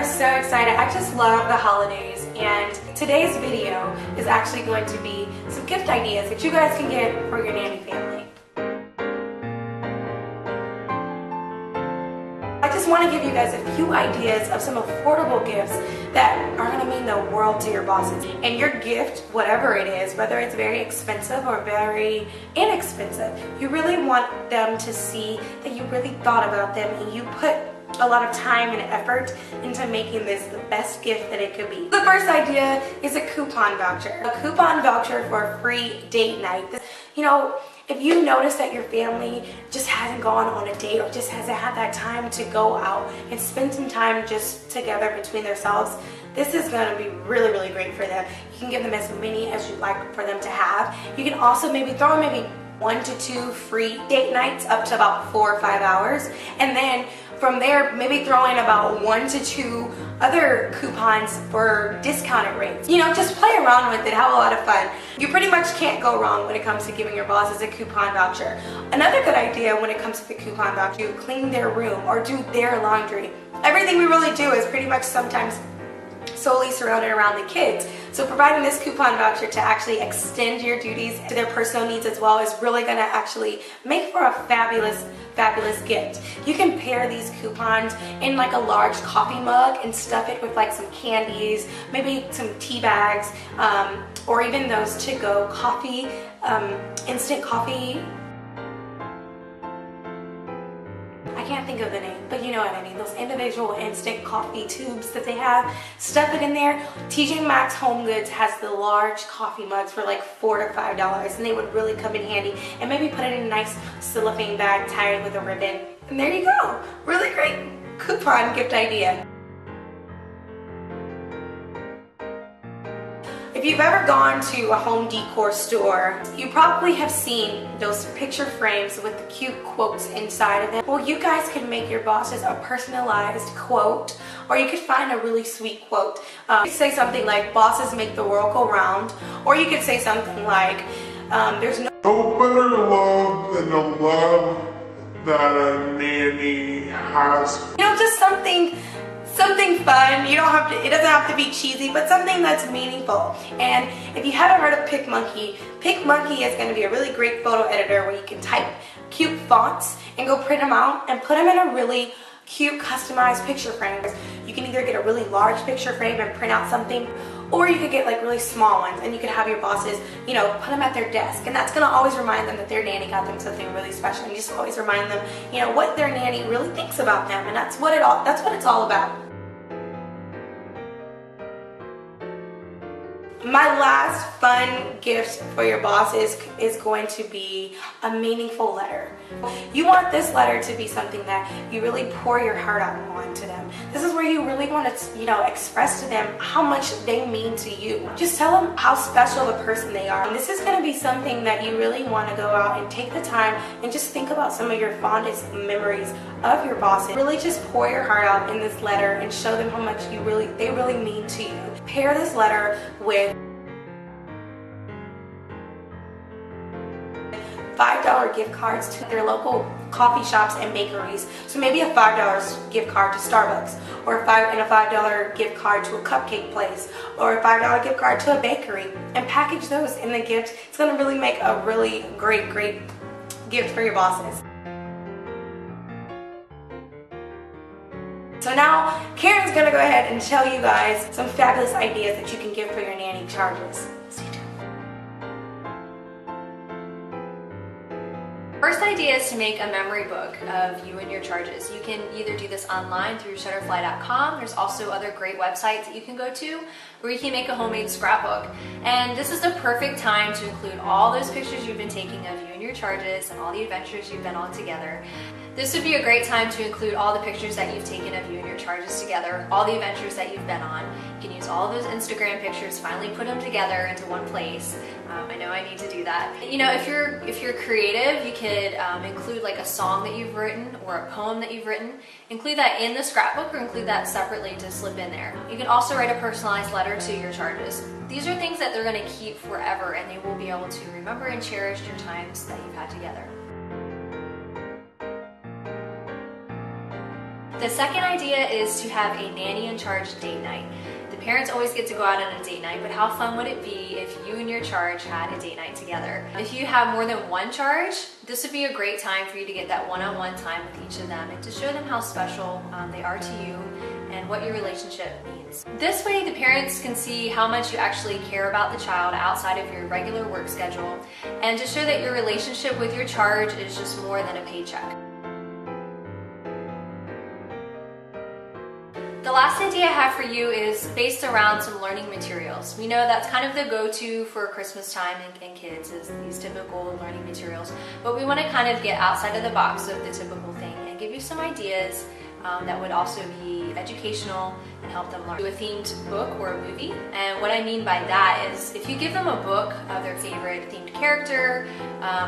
are so excited. I just love the holidays, and today's video is actually going to be some gift ideas that you guys can get for your nanny family. I just want to give you guys a few ideas of some affordable gifts that are going to mean the world to your bosses. And your gift, whatever it is, whether it's very expensive or very inexpensive, you really want them to see that you really thought about them and you put a lot of time and effort into making this the best gift that it could be. The first idea is a coupon voucher. A coupon voucher for a free date night. You know, if you notice that your family just hasn't gone on a date or just hasn't had that time to go out and spend some time just together between themselves, this is going to be really, really great for them. You can give them as many as you'd like for them to have. You can also maybe throw in 1 to 2 free date nights up to about 4 or 5 hours, and then from there maybe throw in about 1 to 2 other coupons for discounted rates. You know, just play around with it, have a lot of fun. You pretty much can't go wrong when it comes to giving your bosses a coupon voucher. Another good idea when it comes to the coupon voucher, you clean their room or do their laundry. Everything we really do is pretty much sometimes solely surrounded around the kids. So providing this coupon voucher to actually extend your duties to their personal needs as well is really going to actually make for a fabulous gift. You can pair these coupons in like a large coffee mug and stuff it with like some candies, maybe some tea bags, or even those to-go coffee, instant coffee. I can't think of the name, but you know what I mean. Those individual instant coffee tubes that they have, stuff it in there. TJ Maxx Home Goods has the large coffee mugs for like $4 to $5, and they would really come in handy. And maybe put it in a nice cellophane bag, tie it with a ribbon, and there you go. Really great coupon gift idea. If you've ever gone to a home decor store, you probably have seen those picture frames with the cute quotes inside of them. Well, you guys can make your bosses a personalized quote, or you could find a really sweet quote. You could say something like, "Bosses make the world go round," or you could say something like, "There's no better love than the love that a nanny has." You know, just something fun. You don't have to, it doesn't have to be cheesy, but something that's meaningful. And if you haven't heard of PicMonkey is going to be a really great photo editor where you can type cute fonts and go print them out and put them in a really cute customized picture frame. You can either get a really large picture frame and print out something, or you could get like really small ones and you could have your bosses, you know, put them at their desk, and that's going to always remind them that their nanny got them something really special, and just always remind them, you know, what their nanny really thinks about them, and that's what it's all about. My last fun gift for your bosses is going to be a meaningful letter. You want this letter to be something that you really pour your heart out on to them. This is where you really want to, you know, express to them how much they mean to you. Just tell them how special of a person they are. And this is going to be something that you really want to go out and take the time and just think about some of your fondest memories of your bosses. Really just pour your heart out in this letter and show them how much they really mean to you. Pair this letter with $5 gift cards to their local coffee shops and bakeries. So maybe a $5 gift card to Starbucks, or a $5 gift card to a cupcake place, or a $5 gift card to a bakery, and package those in the gift. It's going to really make a really great gift for your bosses. So now Karen's going to go ahead and tell you guys some fabulous ideas that you can give for your nanny charges. Stay tuned. First idea is to make a memory book of you and your charges. You can either do this online through shutterfly.com. There's also other great websites that you can go to where you can make a homemade scrapbook. And this is the perfect time to include all those pictures you've been taking of you and your charges and all the adventures you've been on together. This would be a great time to include all the pictures that you've taken of you and your charges together, all the adventures that you've been on. You can use all of those Instagram pictures, finally put them together into one place. I know I need to do that. You know, if you're creative, you could include like a song that you've written or a poem that you've written. Include that in the scrapbook, or include that separately to slip in there. You can also write a personalized letter to your charges. These are things that they're going to keep forever, and they will be able to remember and cherish your times that you've had together. The second idea is to have a nanny in charge date night. The parents always get to go out on a date night, but how fun would it be if you and your charge had a date night together? If you have more than one charge, this would be a great time for you to get that one-on-one time with each of them and to show them how special they are to you and what your relationship means. This way the parents can see how much you actually care about the child outside of your regular work schedule, and to show that your relationship with your charge is just more than a paycheck. The last idea I have for you is based around some learning materials. We know that's kind of the go-to for Christmas time and kids is these typical learning materials, but we want to kind of get outside of the box of the typical thing and give you some ideas that would also be educational and help them learn. Do a themed book or a movie, and what I mean by that is if you give them a book of their favorite themed character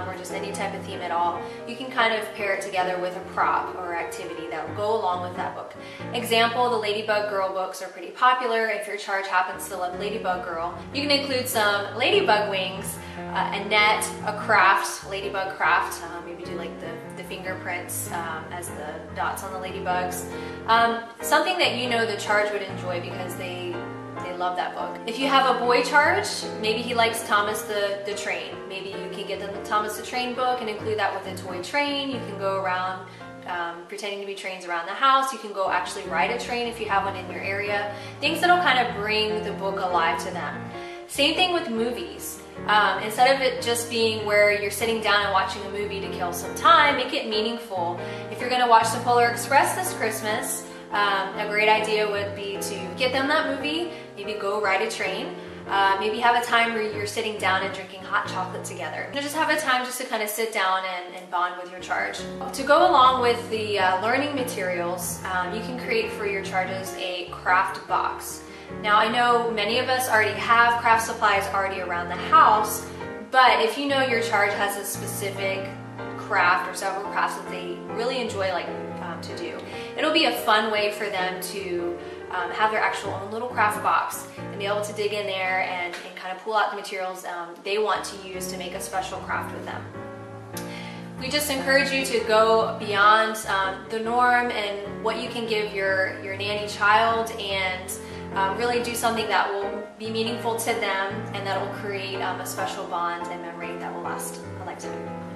or just any type of theme at all, you can kind of pair it together with a prop or activity that will go along with that book. Example, the Ladybug Girl books are pretty popular. If your charge happens to love Ladybug Girl, you can include some ladybug wings, a net, a craft, ladybug craft, maybe do like the fingerprints as the dots on the ladybugs. Something that you know the charge would enjoy because they love that book. If you have a boy charge, maybe he likes Thomas the Train. Maybe you can get them the Thomas the Train book and include that with a toy train. You can go around pretending to be trains around the house. You can go actually ride a train if you have one in your area. Things that'll kind of bring the book alive to them. Same thing with movies. Instead of it just being where you're sitting down and watching a movie to kill some time, make it meaningful. If you're going to watch the Polar Express this Christmas, a great idea would be to get them that movie, maybe go ride a train, maybe have a time where you're sitting down and drinking hot chocolate together. Just have a time just to kind of sit down and bond with your charge. To go along with the learning materials, you can create for your charges a craft box. Now I know many of us already have craft supplies already around the house, but if you know your charge has a specific craft or several crafts that they really enjoy to do, it'll be a fun way for them to have their actual own little craft box and be able to dig in there and kind of pull out the materials they want to use to make a special craft with them. We just encourage you to go beyond the norm and what you can give your nanny child, and really do something that will be meaningful to them and that will create a special bond and memory that will last a lifetime.